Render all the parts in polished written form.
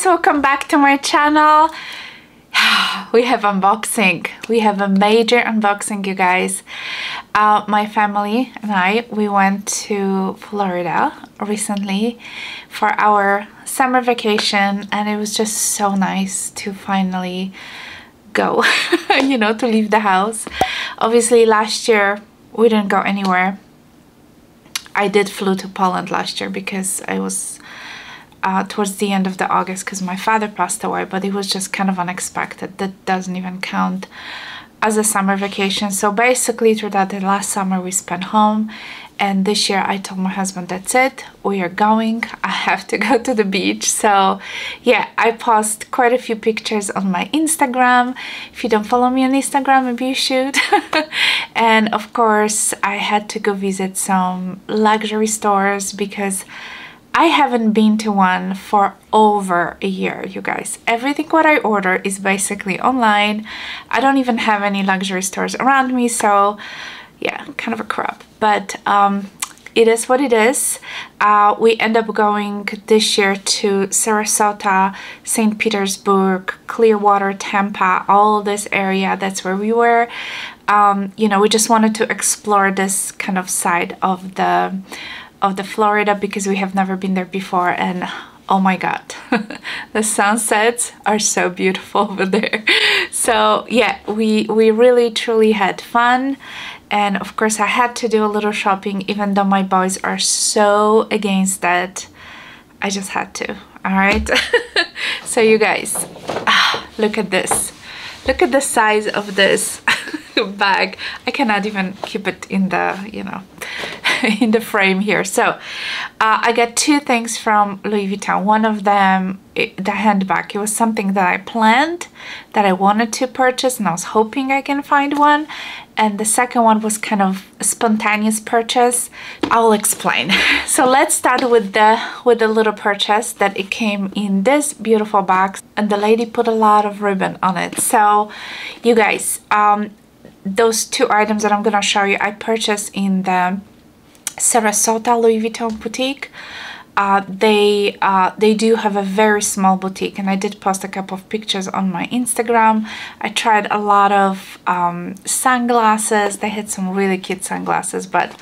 guys, welcome back to my channel. We have unboxing. We have a major unboxing, you guys. My family and I, we went to Florida recently for our summer vacation, and it was just so nice to finally go, you know, to leave the house. Obviously last year we didn't go anywhere. I did flew to Poland last year because I was towards the end of the August because my father passed away, but it was just kind of unexpected. That doesn't even count as a summer vacation. So basically throughout the last summer we spent home, and this year I told my husband, that's it, we are going. I have to go to the beach. So yeah, I post quite a few pictures on my Instagram. If you don't follow me on Instagram, maybe you should. And of course I had to go visit some luxury stores because I haven't been to one for over a year, you guys. Everything what I order is basically online. I don't even have any luxury stores around me, so yeah, kind of a crap. But it is what it is. We end up going this year to Sarasota, St. Petersburg, Clearwater, Tampa, all this area. That's where we were. You know, we just wanted to explore this kind of side of the Florida because we have never been there before, and oh my god, the sunsets are so beautiful over there. So yeah, we really truly had fun, and of course I had to do a little shopping even though my boys are so against that. I just had to. All right. So you guys, look at this. Look at the size of this bag. I cannot even keep it in the, you know, in the frame here. So I got two things from Louis Vuitton. One of them, the handbag, it was something that I planned, that I wanted to purchase, and I was hoping I can find one. And the second one was kind of a spontaneous purchase. I will explain. So let's start with the little purchase that it came in this beautiful box, and the lady put a lot of ribbon on it. So you guys, those two items that I'm gonna show you, I purchased in the Sarasota Louis Vuitton boutique. They do have a very small boutique, and I did post a couple of pictures on my Instagram. I tried a lot of sunglasses. They had some really cute sunglasses, but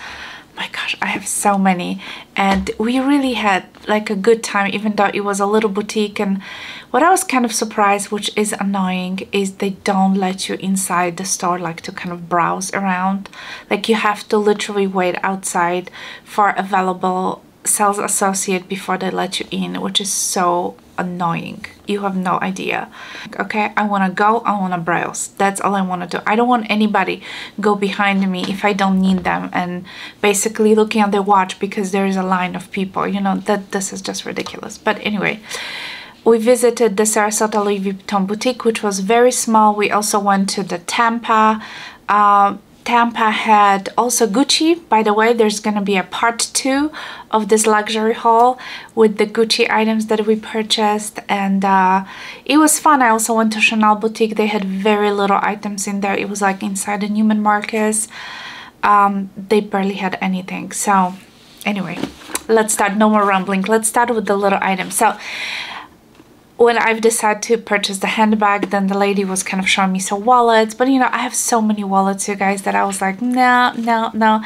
my gosh, I have so many, and we really had like a good time even though it was a little boutique. And what I was kind of surprised, which is annoying, is they don't let you inside the store like to kind of browse around. Like you have to literally wait outside for available sales associate before they let you in, which is so annoying. You have no idea. Okay, I want to go, I want to browse. That's all I want to do. I don't want anybody go behind me if I don't need them and basically looking at their watch because there is a line of people. You know, that this is just ridiculous. But anyway, we visited the Sarasota Louis Vuitton boutique, which was very small. We also went to the Tampa. Tampa had also Gucci. By the way, there's gonna be a part 2 of this luxury haul with the Gucci items that we purchased, and it was fun. I also went to Chanel boutique. They had very little items in there. It was like inside the Neiman Marcus. They barely had anything. So anyway, let's start. No more rambling. Let's start with the little items. So when I've decided to purchase the handbag, then the lady was kind of showing me some wallets, but you know, I have so many wallets, you guys, that I was like, no, no, no.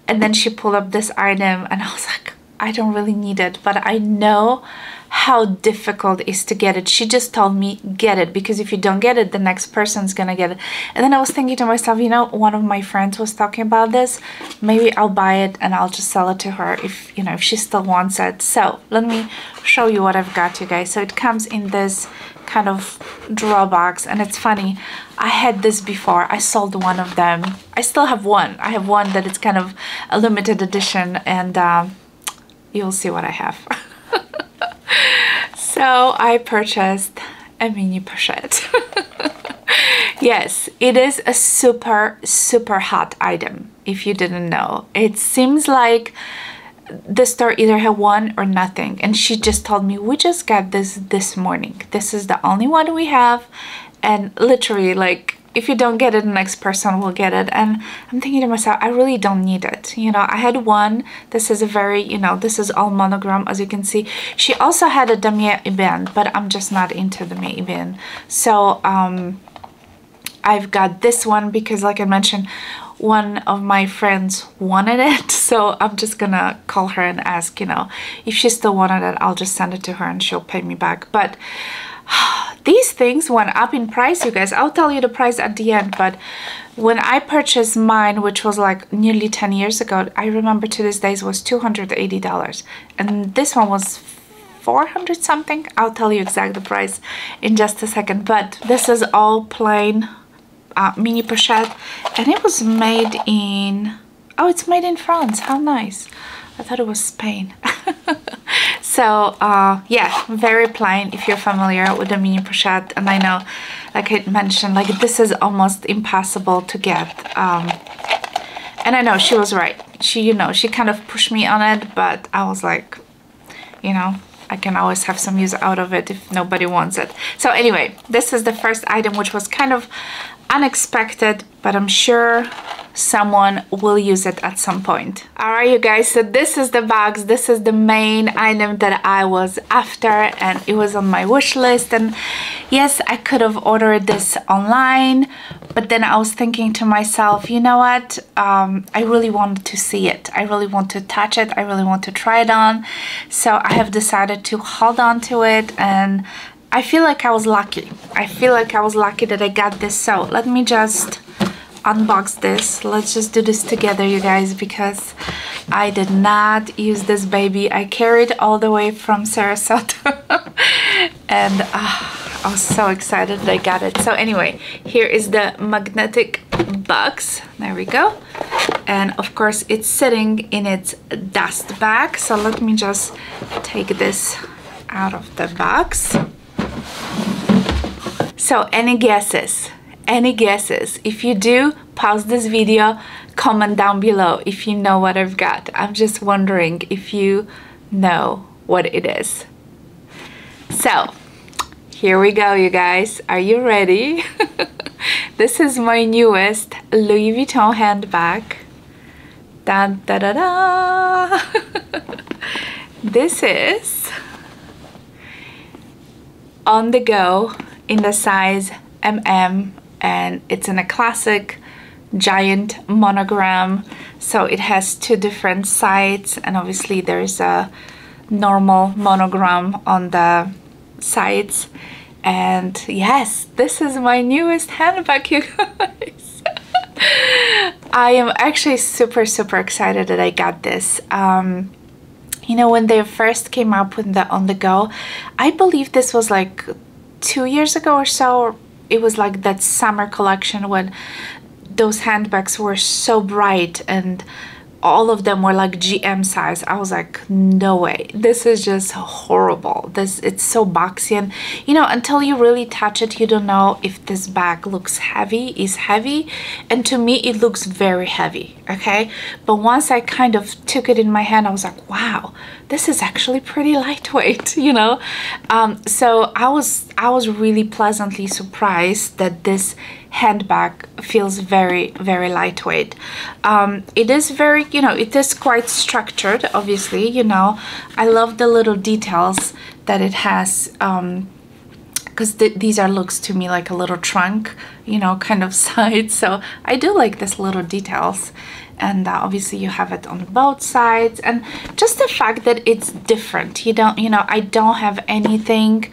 And then she pulled up this item and I was like, I don't really need it, but I know how difficult it is to get it. She just told me, get it, because if you don't get it, the next person's gonna get it. And then I was thinking to myself, you know, one of my friends was talking about this. Maybe I'll buy it and I'll just sell it to her if, you know, if she still wants it. So let me show you what I've got, you guys. So it comes in this kind of drawer box, and it's funny, I had this before. I sold one of them. I still have one. I have one that is kind of a limited edition, and you'll see what I have. So I purchased a mini pochette. Yes, it is a super, super hot item, if you didn't know. It seems like the store either had one or nothing, and she just told me, we just got this morning. This is the only one we have, and literally like if you don't get it, the next person will get it. And I'm thinking to myself, I really don't need it. You know, I had one. This is a very, you know, this is all monogram, as you can see. She also had a damier ebene, but I'm just not into damier ebene. So I've got this one because, like I mentioned, one of my friends wanted it, so I'm just gonna call her and ask, you know, if she still wanted it, I'll just send it to her and she'll pay me back. But these things went up in price, you guys. I'll tell you the price at the end, but when I purchased mine, which was like nearly 10 years ago, I remember to this day it was $280, and this one was 400 something. I'll tell you exact the price in just a second. But this is all plain mini pochette, and it was made in, oh, it's made in France. How nice. I thought it was Spain. So yeah, very plain if you're familiar with the mini pochette. And I know, like I mentioned, like this is almost impossible to get, and I know she was right. She, you know, she kind of pushed me on it, but I was like, you know, I can always have some use out of it if nobody wants it. So anyway, this is the first item, which was kind of unexpected, but I'm sure someone will use it at some point. All right, you guys, so this is the box. This is the main item that I was after, and it was on my wish list. And yes, I could have ordered this online, but then I was thinking to myself, you know what, I really wanted to see it. I really want to touch it. I really want to try it on. So I have decided to hold on to it, and I feel like I was lucky. I feel like I was lucky that I got this. So let me just unbox this. Let's just do this together, you guys, because I did not use this baby. I carried all the way from Sarasota and I was so excited that I got it. So anyway, here is the magnetic box. There we go. And of course it's sitting in its dust bag. So let me just take this out of the box. So any guesses? Any guesses? If you do, pause this video, comment down below if you know what I've got. I'm just wondering if you know what it is. So here we go, you guys. Are you ready? This is my newest Louis Vuitton handbag. Dun, da, da, da. This is on the go in the size MM, and it's in a classic giant monogram. So it has two different sides, and obviously there's a normal monogram on the sides. And yes, this is my newest handbag, you guys. I am actually super excited that I got this. You know, when they first came up with the on the go, I believe this was like 2 years ago or so. It was like that summer collection when those handbags were so bright and all of them were like GM size. I was like, no way, this is just horrible. It's so boxy, and you know, until you really touch it, you don't know if this bag looks heavy, is heavy, and to me it looks very heavy, okay? But once I kind of took it in my hand, I was like, wow, this is actually pretty lightweight, you know? So I was really pleasantly surprised that this handbag feels very lightweight. It is very, you know, it is quite structured, obviously, you know. I love the little details that it has, because these looks to me like a little trunk, you know, kind of side. So I do like this little details. And obviously you have it on both sides, and just the fact that it's different. You know, I don't have anything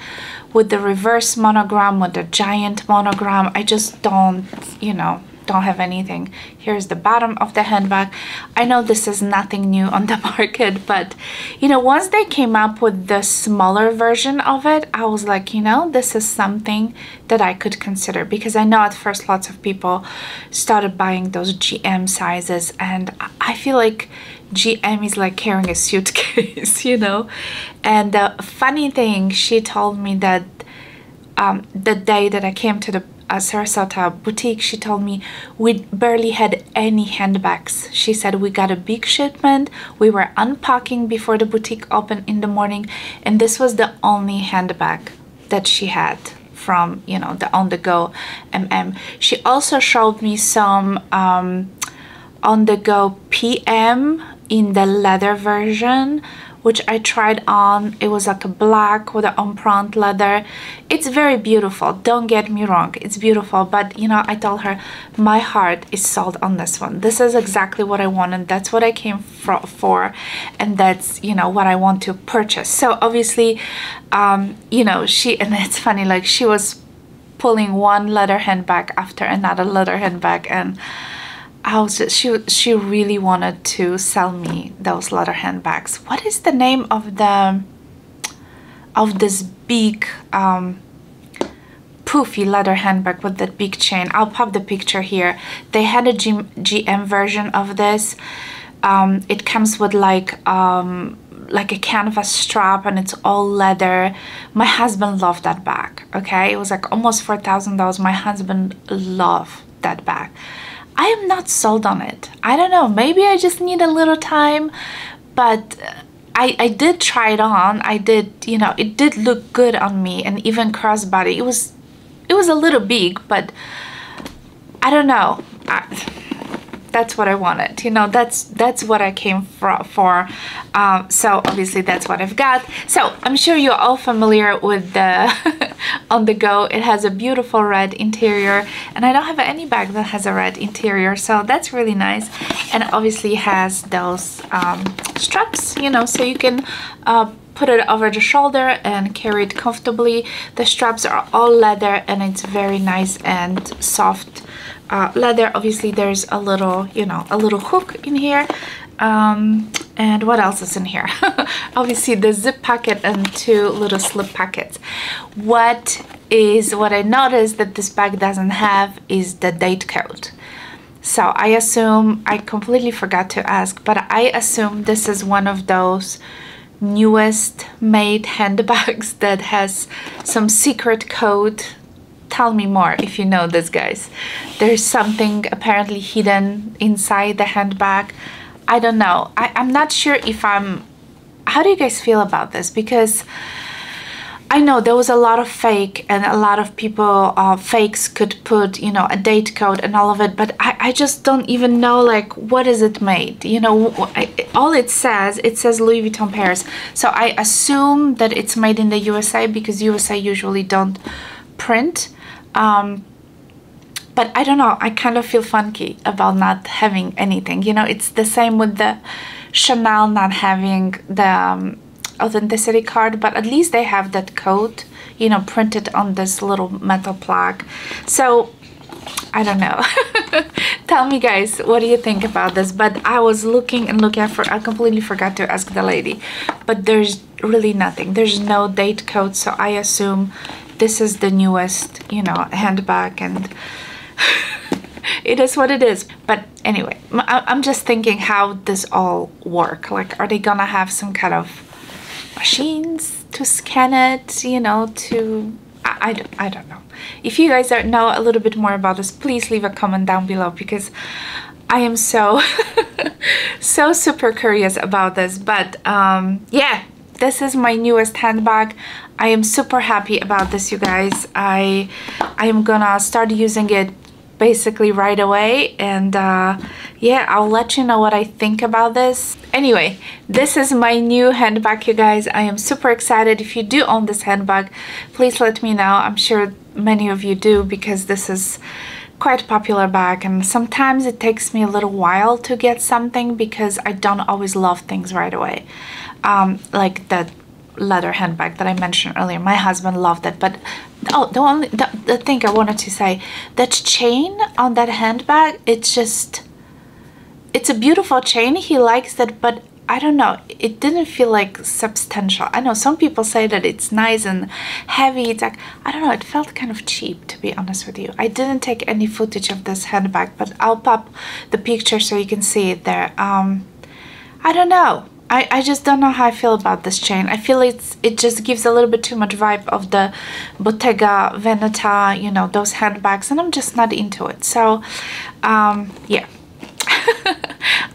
with the reverse monogram, with the giant monogram. I just don't, you know, don't have anything. Here's the bottom of the handbag. I know this is nothing new on the market, but you know, once they came up with the smaller version of it, I was like, you know, this is something that I could consider, because I know at first lots of people started buying those GM sizes, and I feel like GM is like carrying a suitcase, you know. And the funny thing, she told me that the day that I came to the Sarasota boutique, she told me we barely had any handbags. She said we got a big shipment, we were unpacking before the boutique opened in the morning, and this was the only handbag that she had from, you know, the on-the-go She also showed me some on-the-go PM in the leather version, which I tried on. It was like a black with an empreinte leather. It's very beautiful, don't get me wrong, it's beautiful, but you know, I told her my heart is sold on this one. This is exactly what I wanted, that's what I came for, and that's, you know, what I want to purchase. So obviously, you know, and it's funny, like she was pulling one leather handbag after another leather handbag, and I was just, she really wanted to sell me those leather handbags. What is the name of this big poofy leather handbag with that big chain? I'll pop the picture here. They had a GM version of this. It comes with like a canvas strap, and it's all leather. My husband loved that bag. Okay, it was like almost $4,000. My husband loved that bag. I am not sold on it. I don't know, maybe I just need a little time, but I did try it on. I did, you know, it did look good on me, and even crossbody. It was a little big, but I don't know. That's what I wanted, you know, that's what I came for. So obviously that's what I've got. So I'm sure you're all familiar with the on the go. It has a beautiful red interior, and I don't have any bag that has a red interior, so that's really nice. And obviously has those straps, you know, so you can put it over the shoulder and carry it comfortably. The straps are all leather, and it's very nice and soft leather. Obviously there's a little, you know, a little hook in here, and what else is in here? Obviously the zip pocket and two little slip pockets. What I noticed that this bag doesn't have is the date code. So I assume, I completely forgot to ask, but I assume this is one of those newest made handbags that has some secret code. Tell me more if you know this, guys. There's something apparently hidden inside the handbag. I don't know. I'm not sure if how do you guys feel about this? Because I know there was a lot of fake, and a lot of people, fakes could put, you know, a date code and all of it, but I just don't even know, like, what is it made? You know, all it says Louis Vuitton Paris. So I assume that it's made in the USA, because USA usually don't print. But I don't know, I kind of feel funky about not having anything, you know. It's the same with the Chanel not having the authenticity card, but at least they have that code, you know, printed on this little metal plaque. So I don't know. Tell me, guys, what do you think about this? But I was looking and looking for, I completely forgot to ask the lady, but there's really nothing. There's no date code, so I assume this is the newest, you know, handbag, and it is what it is. But anyway, I'm just thinking how this all work. Like, are they gonna have some kind of machines to scan it, you know, to I don't know. If you guys know a little bit more about this, please leave a comment down below, because I am so so super curious about this. But yeah, this is my newest handbag. I am super happy about this, you guys. I am gonna start using it basically right away, and yeah, I'll let you know what I think about this. Anyway, this is my new handbag, you guys. I am super excited. If you do own this handbag, please let me know. I'm sure many of you do, because this is quite a popular bag, and sometimes it takes me a little while to get something, because I don't always love things right away. Like that leather handbag that I mentioned earlier, my husband loved it. But oh, the thing I wanted to say, that chain on that handbag, it's a beautiful chain. He likes that, but I don't know, it didn't feel like substantial. I know some people say that it's nice and heavy. It's like, I don't know, it felt kind of cheap, to be honest with you. I didn't take any footage of this handbag, but I'll pop the picture so you can see it there. I don't know. I just don't know how I feel about this chain. I feel it just gives a little bit too much vibe of the Bottega Veneta, you know, those handbags, and I'm just not into it. So yeah.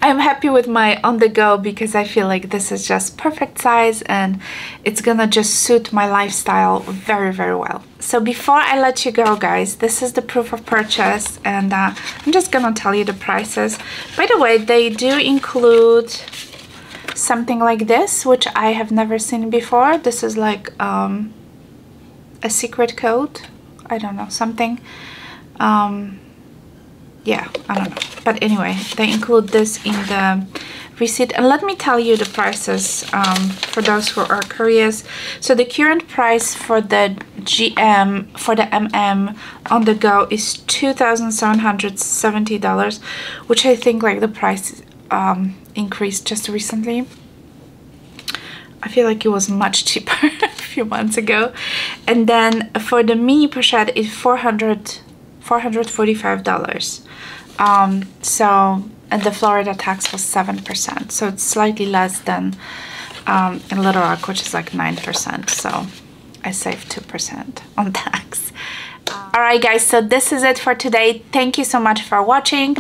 I'm happy with my on the go because I feel like this is just perfect size and it's gonna just suit my lifestyle very, very well. So before I let you go, guys, this is the proof of purchase, and I'm just gonna tell you the prices. By the way, they do include something like this, which I have never seen before. This is like a secret code. I don't know, something. Yeah, I don't know. But anyway, they include this in the receipt. And let me tell you the prices for those who are curious. So the current price for the GM, for the MM on the go is $2,770, which I think like the price increased just recently. I feel like it was much cheaper a few months ago. And then for the mini pochette is $445. And the Florida tax was 7%, so it's slightly less than in Little Rock, which is like 9%. So I saved 2% on tax. Alright guys, so this is it for today. Thank you so much for watching.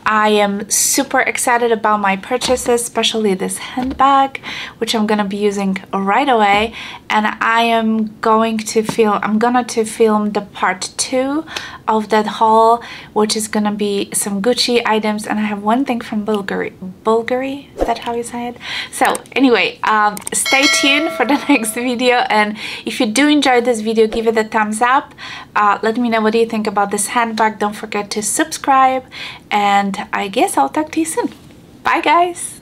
I am super excited about my purchases, especially this handbag, which I'm gonna be using right away. And I'm gonna film the part 2 of that haul, which is gonna be some Gucci items, and I have one thing from Bulgari. Bulgari? Is that how you say it? So anyway, stay tuned for the next video, and if you do enjoy this video, give it a thumbs up. Let me know what you think about this handbag. Don't forget to subscribe, and I guess I'll talk to you soon. Bye guys!